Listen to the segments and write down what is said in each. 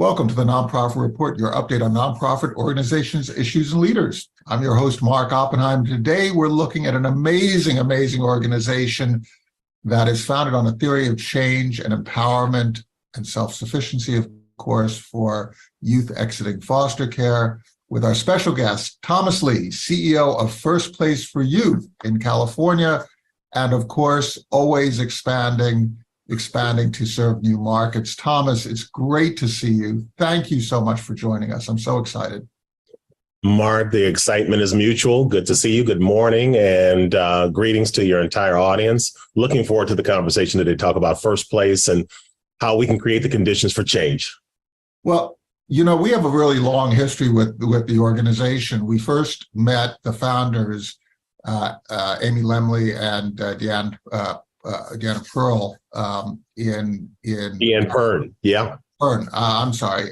Welcome to the Nonprofit Report, your update on nonprofit organizations, issues, and leaders. I'm your host, Mark Oppenheim. Today, we're looking at an amazing organization that is founded on a theory of change and empowerment and self-sufficiency, of course, for youth exiting foster care, with our special guest, Thomas Lee, CEO of First Place for Youth in California, and of course, always expanding to serve new markets. Thomas, it's great to see you. Thank you so much for joining us. I'm so excited. Mark, the excitement is mutual. Good to see you. Good morning, and greetings to your entire audience. Looking forward to the conversation today, talk about First Place and how we can create the conditions for change. Well, you know, we have a really long history with the organization. We first met the founders, Amy Lemley and Deanna Pearl Deanna Pern, yeah. Pern, I'm sorry,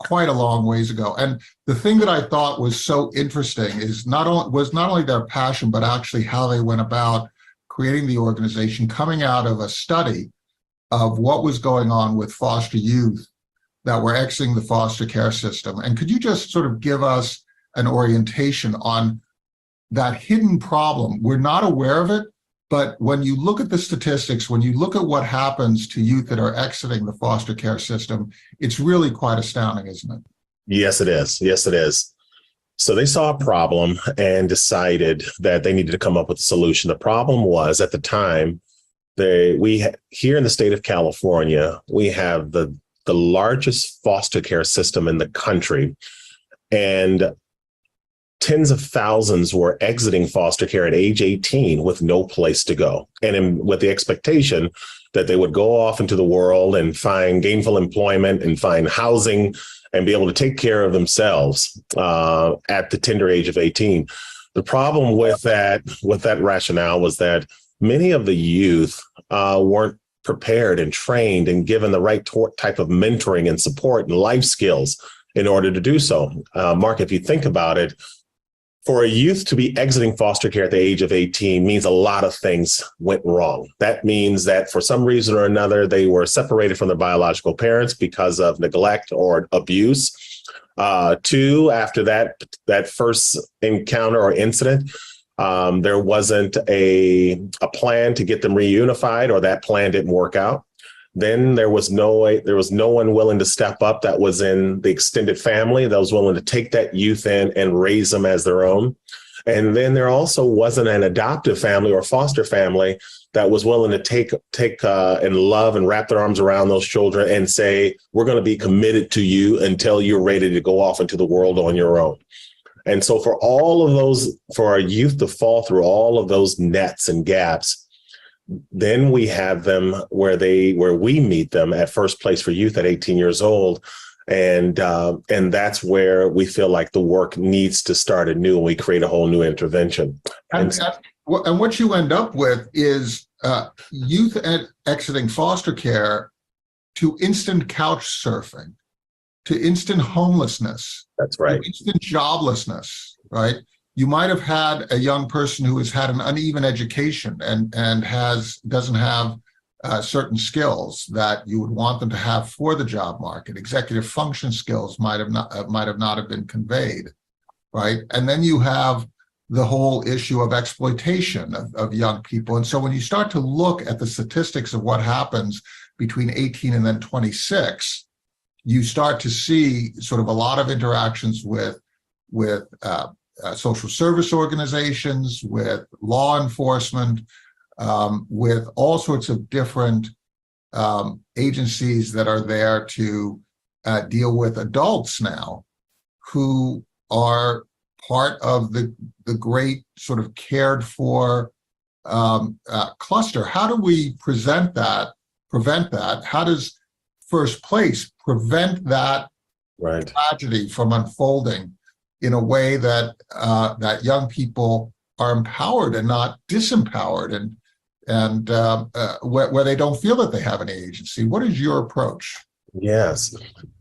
quite a long ways ago. And the thing that I thought was so interesting is not only their passion, but actually how they went about creating the organization, coming out of a study of what was going on with foster youth that were exiting the foster care system. And could you just sort of give us an orientation on that hidden problem? We're not aware of it, but when you look at the statistics, when you look at what happens to youth that are exiting the foster care system, it's really quite astounding, isn't it? Yes, it is. Yes, it is. So they saw a problem and decided that they needed to come up with a solution. The problem was, at the time, here in the state of California, we have the largest foster care system in the country, and tens of thousands were exiting foster care at age 18 with no place to go, and with the expectation that they would go off into the world and find gainful employment and find housing and be able to take care of themselves at the tender age of 18. The problem with that rationale was that many of the youth weren't prepared and trained and given the right type of mentoring and support and life skills in order to do so. Mark, if you think about it, for a youth to be exiting foster care at the age of 18 means a lot of things went wrong. That means that for some reason or another, they were separated from their biological parents because of neglect or abuse. Two, after that first encounter or incident, there wasn't a plan to get them reunified, or that plan didn't work out. Then there was no one willing to step up that was in the extended family that was willing to take that youth in and raise them as their own. And then there also wasn't an adoptive family or foster family that was willing to take and love and wrap their arms around those children and say, we're going to be committed to you until you're ready to go off into the world on your own. And so for our youth to fall through all of those nets and gaps, then we have them where we meet them at First Place for Youth at 18 years old. And that's where we feel like the work needs to start anew, and we create a whole new intervention. And what you end up with is youth exiting foster care to instant couch surfing, to instant homelessness. That's right. Instant joblessness, right? You might have had a young person who has had an uneven education and doesn't have certain skills that you would want them to have for the job market. Executive function skills might have not have been conveyed, right? And then you have the whole issue of exploitation of young people. And so when you start to look at the statistics of what happens between 18 and then 26, you start to see sort of a lot of interactions with social service organizations, with law enforcement, with all sorts of different agencies that are there to deal with adults now who are part of the great sort of cared for cluster. How do we prevent that? How does First Place prevent that tragedy from unfolding in a way that that young people are empowered and not disempowered, and where they don't feel that they have any agency? What is your approach? Yes.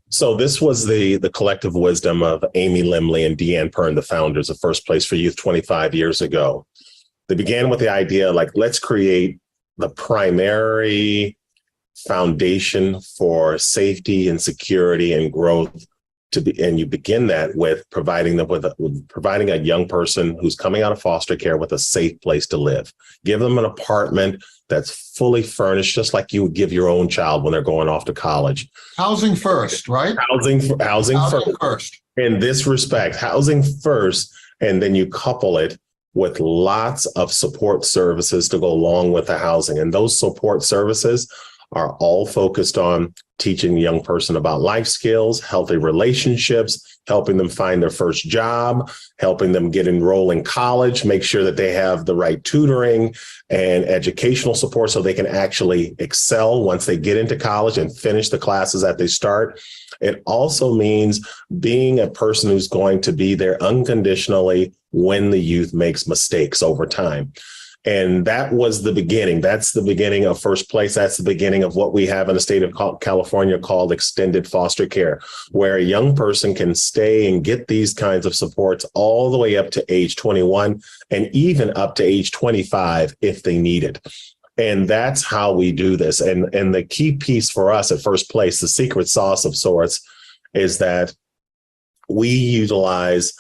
So this was the collective wisdom of Amy Lemley and Deanna Pern, the founders of First Place for Youth 25 years ago. They began with the idea, like, let's create the primary foundation for safety and security and growth and you begin that with providing them with providing a young person who's coming out of foster care with a safe place to live. Give them an apartment that's fully furnished, just like you would give your own child when they're going off to college. Housing first, right? Housing first. In this respect, housing first, and then you couple it with lots of support services to go along with the housing. And those support services are all focused on teaching the young person about life skills, healthy relationships, helping them find their first job, helping them get enrolled in college, make sure that they have the right tutoring and educational support so they can actually excel once they get into college and finish the classes that they start. It also means being a person who's going to be there unconditionally when the youth makes mistakes over time. And that was the beginning. That's the beginning of First Place. That's the beginning of what we have in the state of California called extended foster care, where a young person can stay and get these kinds of supports all the way up to age 21 and even up to age 25 if they need it. And that's how we do this. And the key piece for us at First Place, the secret sauce of sorts, is that we utilize,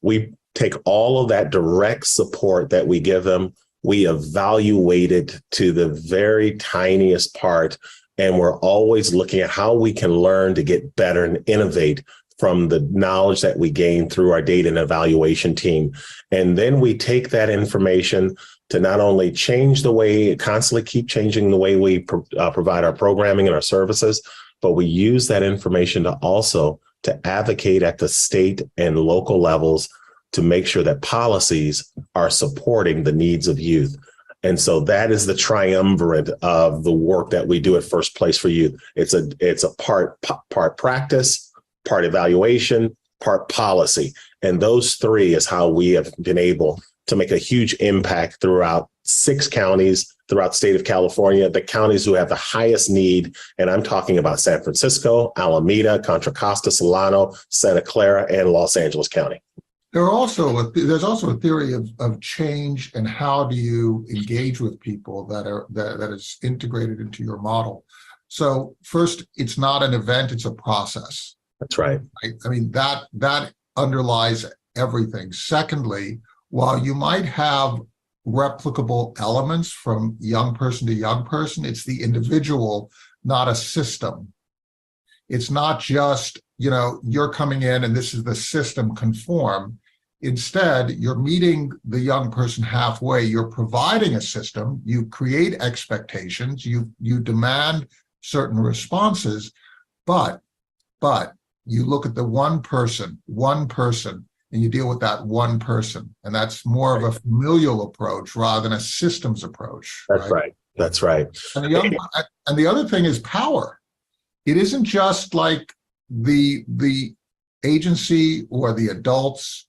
we take all of that direct support that we give them, we evaluate it to the very tiniest part, and we're always looking at how we can learn to get better and innovate from the knowledge that we gain through our data and evaluation team. And then we take that information to not only constantly keep changing the way we provide our programming and our services, but we use that information to advocate at the state and local levels to make sure that policies are supporting the needs of youth. And so that is the triumvirate of the work that we do at First Place for Youth. It's a part practice, part evaluation, part policy. And those three is how we have been able to make a huge impact throughout 6 counties throughout the state of California, the counties who have the highest need. And I'm talking about San Francisco, Alameda, Contra Costa, Solano, Santa Clara, and Los Angeles County. There's also a theory of change and how do you engage with people that is integrated into your model. So first, it's not an event, it's a process. That's right. I mean, that underlies everything. Secondly, while you might have replicable elements from young person to young person, it's the individual, not a system. It's not just, you're coming in and this is the system conform. Instead, you're meeting the young person halfway. You're providing a system. You create expectations. You demand certain responses, but you look at the one person, and you deal with that one person. And that's more of a familial approach rather than a systems approach. That's right. That's right. And the other thing is power. It isn't just like the agency or the adults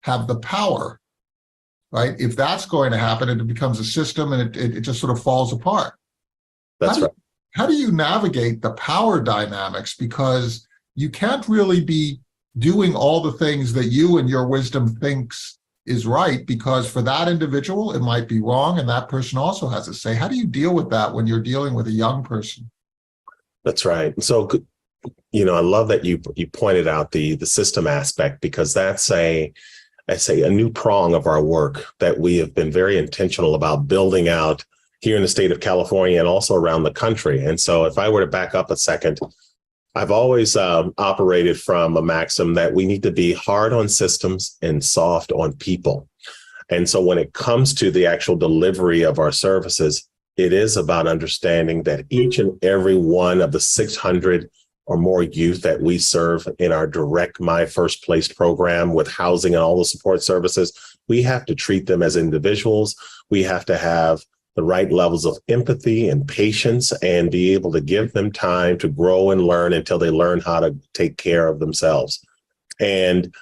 have the power, right? If that's going to happen, it becomes a system and it just sort of falls apart. That's right. How do you navigate the power dynamics? Because you can't really be doing all the things that you and your wisdom thinks is right, because for that individual, it might be wrong. And that person also has a say. How do you deal with that when you're dealing with a young person? That's right. So, I love that you pointed out the system aspect, because that's a new prong of our work that we have been very intentional about building out here in the state of California and also around the country. And so if I were to back up a second, I've always operated from a maxim that we need to be hard on systems and soft on people. And so when it comes to the actual delivery of our services, it is about understanding that each and every one of the 600 or more youth that we serve in our direct My First Place program with housing and all the support services, we have to treat them as individuals. We have to have the right levels of empathy and patience and be able to give them time to grow and learn until they learn how to take care of themselves. And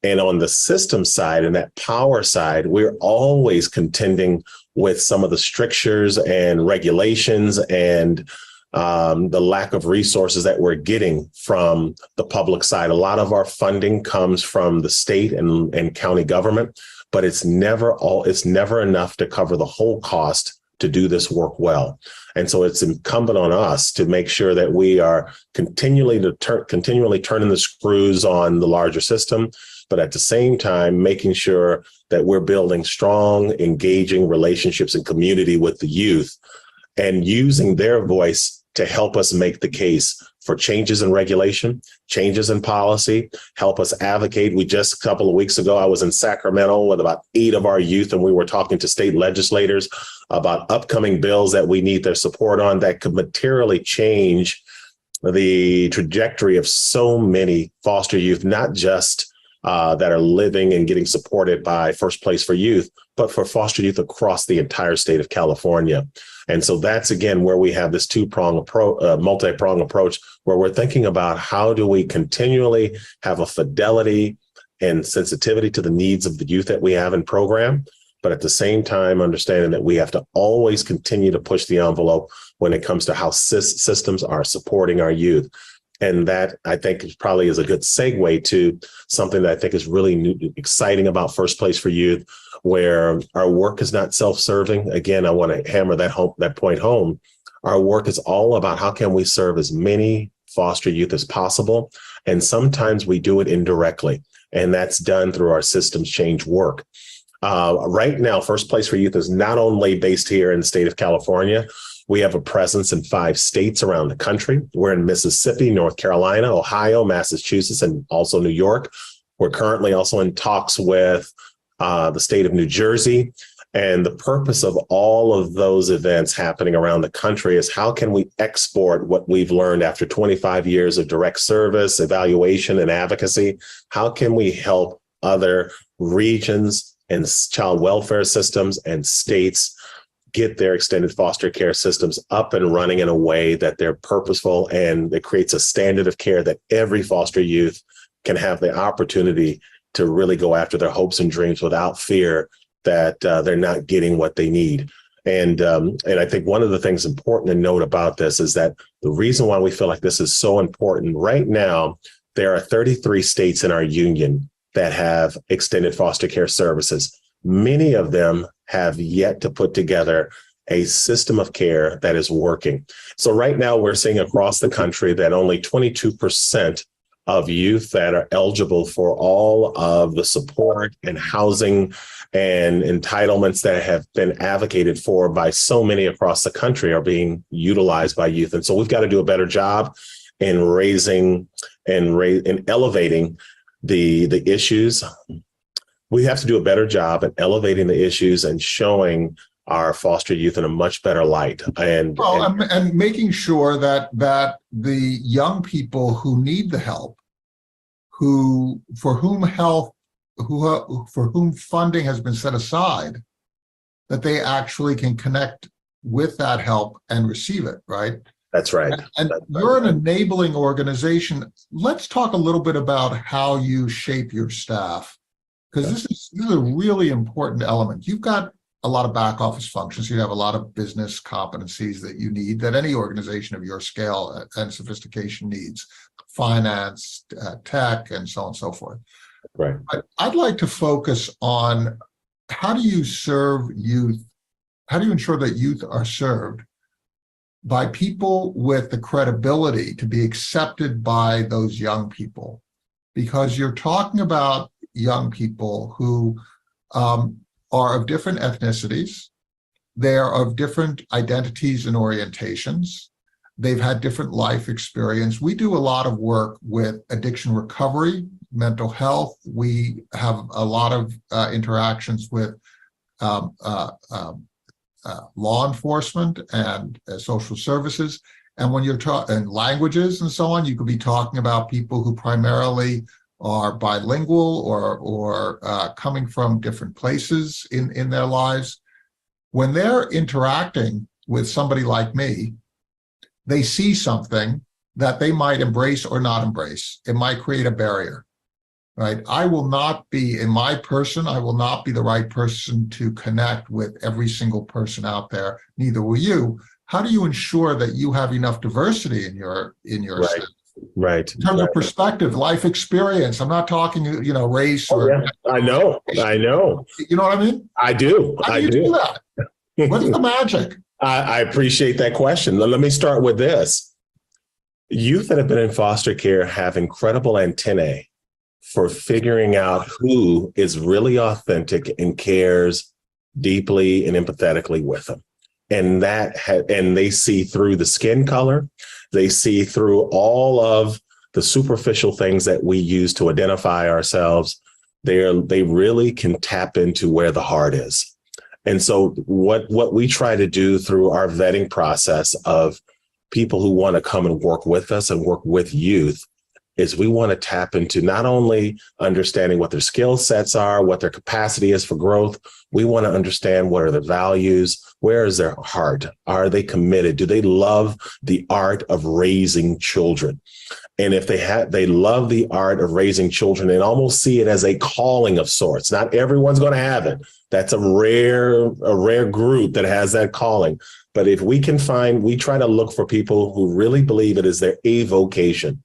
on the system side and that power side, we're always contending with some of the strictures and regulations and the lack of resources that we're getting from the public side. A lot of our funding comes from the state and county government, but it's never enough to cover the whole cost to do this work well. And so it's incumbent on us to make sure that we are continually turning the screws on the larger system, but at the same time, making sure that we're building strong, engaging relationships and community with the youth and using their voice to help us make the case for changes in regulation, changes in policy, help us advocate. A couple of weeks ago, I was in Sacramento with about 8 of our youth, and we were talking to state legislators about upcoming bills that we need their support on that could materially change the trajectory of so many foster youth, not just that are living and getting supported by First Place for Youth, but for foster youth across the entire state of California. And so that's, again, where we have this multi-pronged approach, where we're thinking about how do we continually have a fidelity and sensitivity to the needs of the youth that we have in program, but at the same time, understanding that we have to always continue to push the envelope when it comes to how systems are supporting our youth. And that, I think, probably is a good segue to something that I think is really exciting about First Place for Youth, where our work is not self-serving. Again, I want to hammer that point home. Our work is all about how can we serve as many foster youth as possible. And sometimes we do it indirectly, and that's done through our systems change work. Right now, First Place for Youth is not only based here in the state of California. We have a presence in 5 states around the country. We're in Mississippi, North Carolina, Ohio, Massachusetts, and also New York. We're currently also in talks with the state of New Jersey. And the purpose of all of those events happening around the country is how can we export what we've learned after 25 years of direct service, evaluation, and advocacy? How can we help other regions and child welfare systems and states get their extended foster care systems up and running in a way that they're purposeful and it creates a standard of care that every foster youth can have the opportunity to really go after their hopes and dreams without fear that they're not getting what they need. And I think one of the things important to note about this is that the reason why we feel like this is so important right now, there are 33 states in our union that have extended foster care services. Many of them have yet to put together a system of care that is working. So right now we're seeing across the country that only 22% of youth that are eligible for all of the support and housing and entitlements that have been advocated for by so many across the country are being utilized by youth. And so we've got to do a better job in raising and elevating the issues. We have to do a better job at elevating the issues and showing our foster youth in a much better light, and making sure that the young people who need the help, for whom funding has been set aside, that they actually can connect with that help and receive it, right? That's right. And you're an enabling organization. Let's talk a little bit about how you shape your staff, because this is a really important element. You've got a lot of back office functions. You have a lot of business competencies that you need, that any organization of your scale and sophistication needs: finance, tech, and so on and so forth. Right. I'd like to focus on how do you serve youth? How do you ensure that youth are served by people with the credibility to be accepted by those young people? Because you're talking about young people who are of different ethnicities. They are of different identities and orientations. They've had different life experience. We do a lot of work with addiction recovery, mental health. We have a lot of interactions with law enforcement and social services. And when you're talking languages and so on, you could be talking about people who primarily are bilingual or coming from different places in their lives. When they're interacting with somebody like me, they see something that they might embrace or not embrace. It might create a barrier, right? I will not be the right person to connect with every single person out there. Neither will you. How do you ensure that you have enough diversity in your right. staff? Right. In terms of perspective, life experience. I'm not talking, race or. I know. You know what I mean? I do. How do you do that? What's the magic? I appreciate that question. Let me start with this. Youth that have been in foster care have incredible antennae for figuring out who is really authentic and cares deeply and empathetically with them. And and they see through the skin color, they see through all of the superficial things that we use to identify ourselves. They really can tap into where the heart is. And so what we try to do through our vetting process of people who want to come and work with us and work with youth is we want to tap into not only understanding what their skill sets are, what their capacity is for growth. We want to understand what are their values, where is their heart? Are they committed? Do they love the art of raising children? And if they love the art of raising children and almost see it as a calling of sorts. Not everyone's going to have it. That's a rare group that has that calling. But if we try to look for people who really believe it is their avocation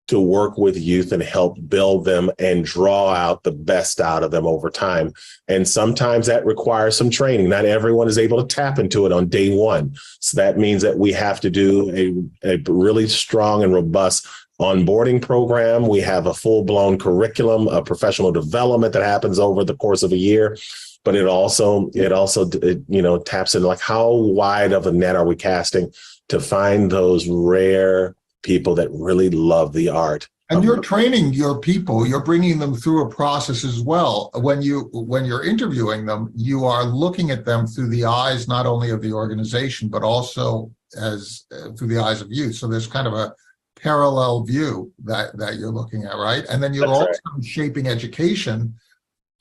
to work with youth and help build them and draw out the best out of them over time. And sometimes that requires some training. Not everyone is able to tap into it on day one. So that means that we have to do a really strong and robust onboarding program. We have a full-blown curriculum of professional development that happens over the course of a year. But it also taps into like how wide of a net are we casting to find those rare people that really love the art. And you're training your people, you're bringing them through a process as well. When you're interviewing them, you are looking at them through the eyes, not only of the organization, but also as through the eyes of youth. So there's kind of a parallel view that you're looking at, right? And then you're That's also right. shaping education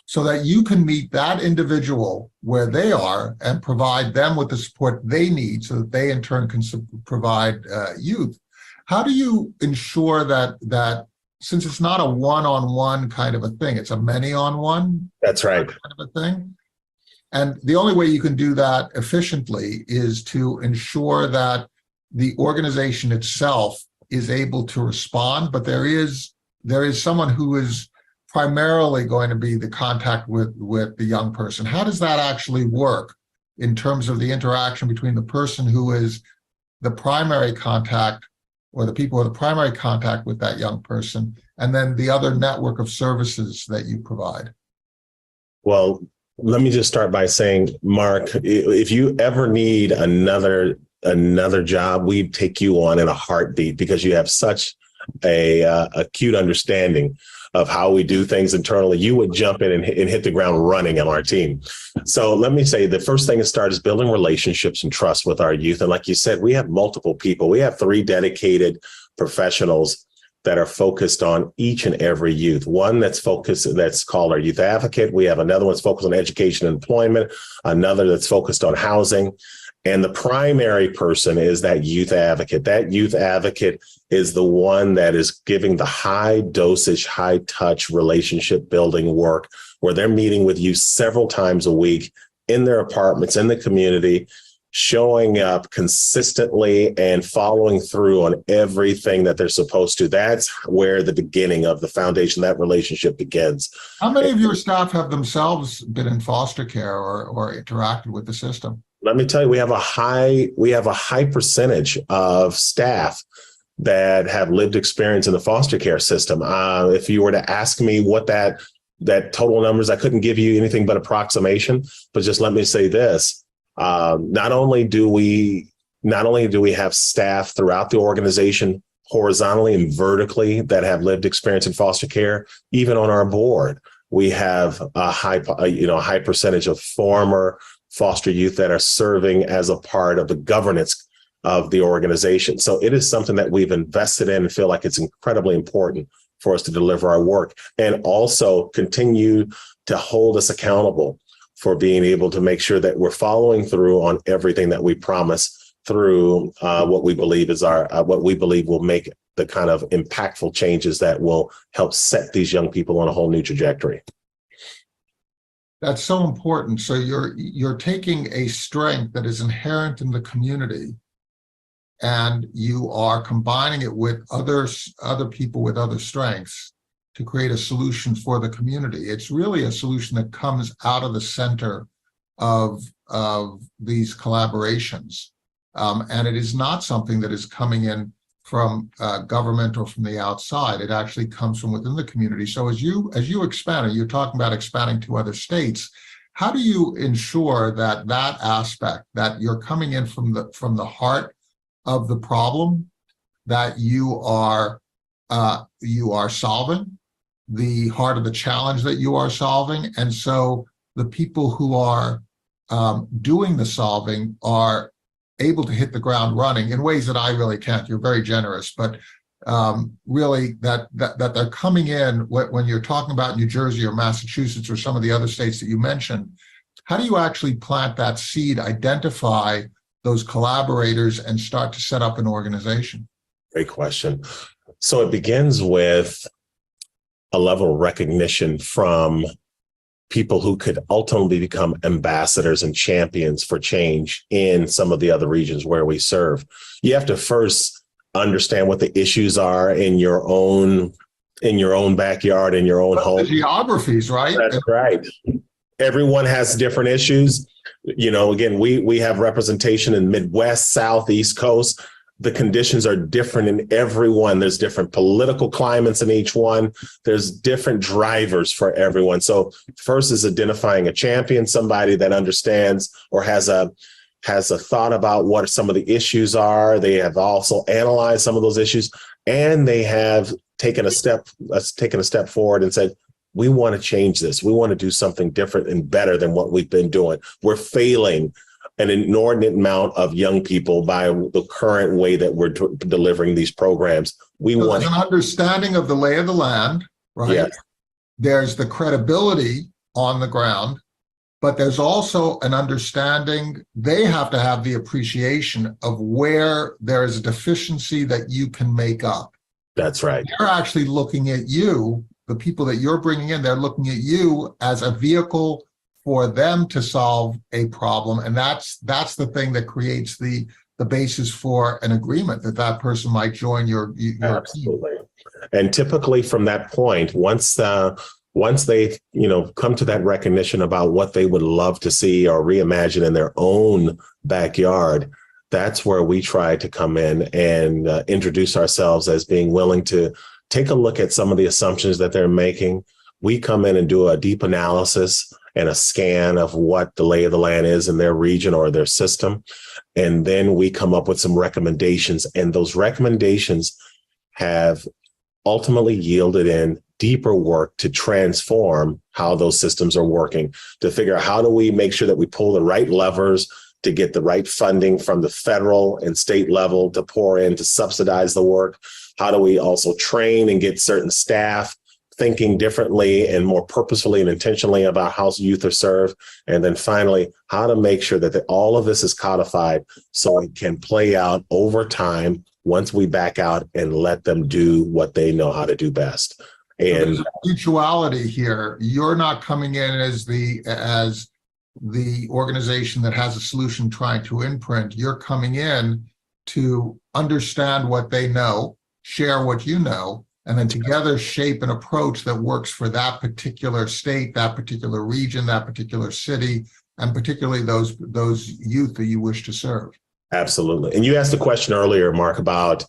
so that you can meet that individual where they are and provide them with the support they need so that they in turn can provide youth. How do you ensure that since it's not a one-on-one kind of a thing, it's a many-on-one That's right. kind of a thing? And the only way you can do that efficiently is to ensure that the organization itself is able to respond, but there is someone who is primarily going to be the contact with the young person. How does that actually work in terms of the interaction between the person who is the primary contact or the people who are the primary contact with that young person, and then the other network of services that you provide? Well, let me just start by saying, Mark, if you ever need another job, we'd take you on in a heartbeat because you have such a acute understanding of how we do things internally. You would jump in and hit the ground running on our team. So let me say the first thing to start is building relationships and trust with our youth. And like you said, we have multiple people. We have 3 dedicated professionals that are focused on each and every youth. One that's called our youth advocate. We have another one that's focused on education and employment, another that's focused on housing. And the primary person is that youth advocate. That youth advocate is the one that is giving the high dosage, high touch relationship building work where they're meeting with you several times a week in their apartments, in the community, showing up consistently and following through on everything that they're supposed to. That's where the beginning of the foundation, that relationship begins. How many of your staff have themselves been in foster care or interacted with the system? Let me tell you, we have a high percentage of staff that have lived experience in the foster care system. If you were to ask me what that total numbers, I couldn't give you anything but approximation. But just let me say this: not only do we have staff throughout the organization, horizontally and vertically, that have lived experience in foster care, even on our board, we have a high percentage of former foster youth that are serving as a part of the governance of the organization. So it is something that we've invested in and feel like it's incredibly important for us to deliver our work and also continue to hold us accountable for being able to make sure that we're following through on everything that we promise through what we believe will make the kind of impactful changes that will help set these young people on a whole new trajectory. That's so important. So you're taking a strength that is inherent in the community, and you are combining it with other people with other strengths to create a solution for the community. It's really a solution that comes out of the center of of these collaborations. And it is not something that is coming in from government or from the outside. It actually comes from within the community. So as you expand, and you're talking about expanding to other states, how do you ensure that that aspect, that you're coming in from the heart of the problem, that you are solving, the heart of the challenge that you are solving, and so the people who are doing the solving are able to hit the ground running in ways that I really can't. You're very generous, but really that they're coming in when you're talking about New Jersey or Massachusetts or some of the other states that you mentioned. How do you actually plant that seed, identify those collaborators, and start to set up an organization? Great question. So it begins with a level of recognition from people who could ultimately become ambassadors and champions for change in some of the other regions where we serve. You have to first understand what the issues are in your own backyard, in your own home. The geographies, right? That's right. Everyone has different issues. Again, we have representation in Midwest, South, East Coast. The conditions are different in everyone. There's different political climates in each one. There's different drivers for everyone. So first is identifying a champion, somebody that understands or has a thought about what some of the issues are. They have also analyzed some of those issues, and they have taken a step forward and said, we want to change this. We want to do something different and better than what we've been doing. We're failing an inordinate amount of young people by the current way that we're delivering these programs. There's an understanding of the lay of the land, right? Yes. There's the credibility on the ground, but there's also an understanding. They have to have the appreciation of where there is a deficiency that you can make up. That's right. They're actually looking at you, the people that you're bringing in, they're looking at you as a vehicle for them to solve a problem. And that's the thing that creates the basis for an agreement that person might join your Absolutely. team. And typically from that point, once they come to that recognition about what they would love to see or reimagine in their own backyard, that's where we try to come in and introduce ourselves as being willing to take a look at some of the assumptions that they're making. We come in and do a deep analysis and a scan of what the lay of the land is in their region or their system. And then we come up with some recommendations. And those recommendations have ultimately yielded in deeper work to transform how those systems are working, to figure out how do we make sure that we pull the right levers to get the right funding from the federal and state level to pour in to subsidize the work. How do we also train and get certain staff thinking differently and more purposefully and intentionally about how youth are served? And then finally, how to make sure that all of this is codified so it can play out over time once we back out and let them do what they know how to do best. And there's a mutuality here. You're not coming in as the organization that has a solution trying to imprint. You're coming in to understand what they know, share what you know, and then together shape an approach that works for that particular state, that particular region, that particular city, and particularly those youth that you wish to serve. Absolutely. And you asked a question earlier, Mark, about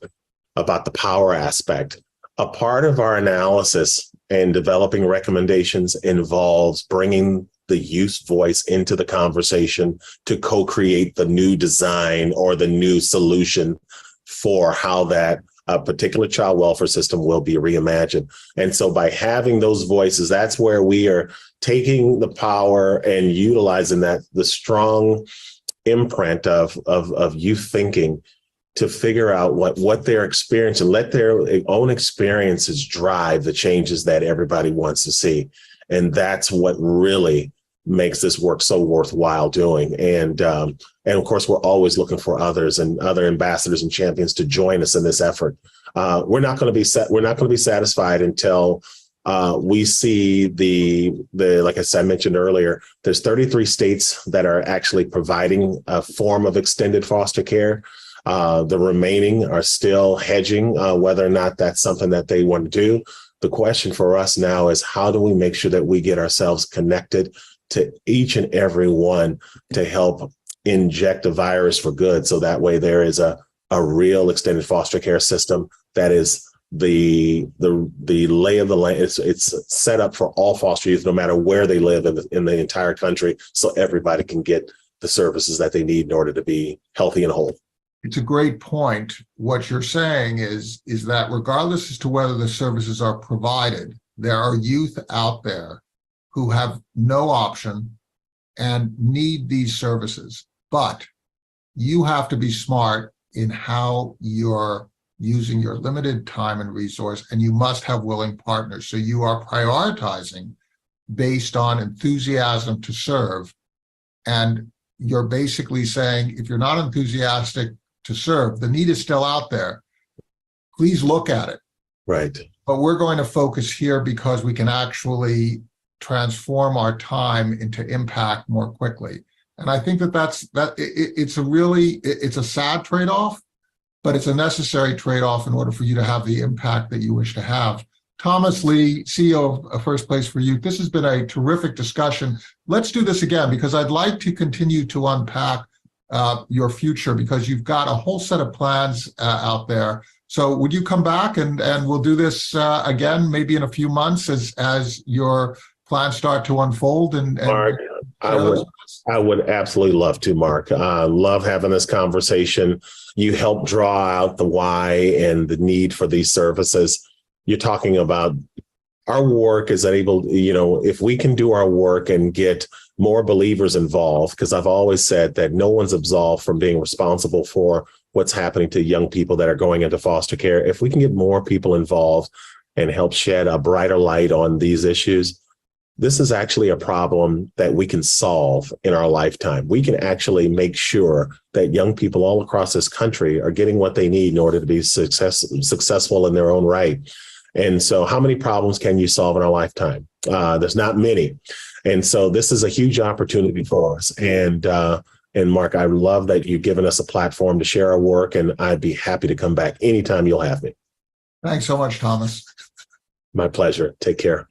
the power aspect. A part of our analysis and developing recommendations involves bringing the youth voice into the conversation to co-create the new design or the new solution for how that a particular child welfare system will be reimagined. And so by having those voices, that's where we are taking the power and utilizing the strong imprint of youth thinking to figure out what they're experiencing, let their own experiences drive the changes that everybody wants to see. And that's what really makes this work so worthwhile doing. And of course, we're always looking for others and other ambassadors and champions to join us in this effort. We're not going to be satisfied until we see the like I mentioned earlier, there's 33 states that are actually providing a form of extended foster care. The remaining are still hedging whether or not that's something that they want to do. The question for us now is how do we make sure that we get ourselves connected to each and every one to help inject a virus for good. So that way there is a real extended foster care system that is the lay of the land. It's set up for all foster youth, no matter where they live in the entire country, so everybody can get the services that they need in order to be healthy and whole. It's a great point. What you're saying is that regardless as to whether the services are provided, there are youth out there who have no option and need these services. But you have to be smart in how you're using your limited time and resource, and you must have willing partners. So you are prioritizing based on enthusiasm to serve. And you're basically saying, if you're not enthusiastic to serve, the need is still out there. Please look at it. Right. But we're going to focus here because we can actually transform our time into impact more quickly. And I think it's a sad trade-off, but it's a necessary trade-off in order for you to have the impact that you wish to have. Thomas Lee, CEO of First Place for Youth, this has been a terrific discussion. Let's do this again, because I'd like to continue to unpack your future, because you've got a whole set of plans out there. So would you come back and we'll do this again, maybe in a few months as your plans start to unfold? Mark, I would absolutely love to, Mark. I love having this conversation. You help draw out the why and the need for these services. You're talking about our work is able, if we can do our work and get more believers involved, because I've always said that no one's absolved from being responsible for what's happening to young people that are going into foster care. If we can get more people involved and help shed a brighter light on these issues, this is actually a problem that we can solve in our lifetime. We can actually make sure that young people all across this country are getting what they need in order to be successful in their own right. And so how many problems can you solve in our lifetime? There's not many. And so this is a huge opportunity for us. And Mark, I love that you've given us a platform to share our work, and I'd be happy to come back anytime you'll have me. Thanks so much, Thomas. My pleasure. Take care.